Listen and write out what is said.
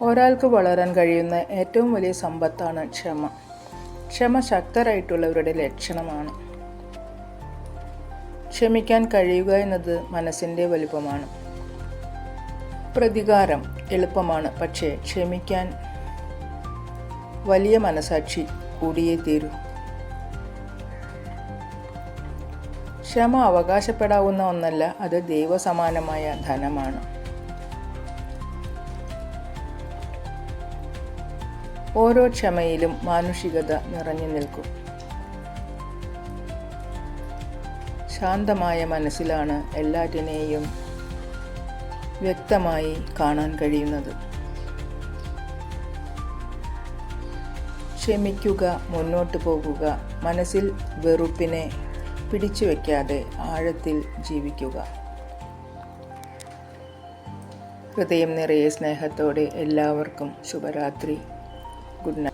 ഒരാൾക്ക് വളരാൻ കഴിയുന്ന ഏറ്റവും വലിയ സമ്പത്താണ് ക്ഷമ. ക്ഷമ ശക്തരായിട്ടുള്ളവരുടെ ലക്ഷണമാണ്. ക്ഷമിക്കാൻ കഴിയുക എന്നത് മനസ്സിൻ്റെ വലുപ്പമാണ്. പ്രതികാരം എളുപ്പമാണ്, പക്ഷേ ക്ഷമിക്കാൻ വലിയ മനസാക്ഷി കൂടിയേ തീരൂ. ക്ഷമ അവകാശപ്പെടാവുന്ന ഒന്നല്ല, അത് ദൈവസമാനമായ ധനമാണ്. ഓരോ ക്ഷമയിലും മാനുഷികത നിറഞ്ഞു നിൽക്കും. ശാന്തമായ മനസ്സിലാണ് എല്ലാറ്റിനെയും വ്യക്തമായി കാണാൻ കഴിയുന്നത്. ക്ഷമിക്കുക, മുന്നോട്ട് പോകുക, മനസ്സിൽ വെറുപ്പിനെ പിടിച്ചു വയ്ക്കാതെ ആഴത്തിൽ ജീവിക്കുക. ഹൃദയം നിറയെ സ്നേഹത്തോടെ എല്ലാവർക്കും ശുഭരാത്രി. Good night.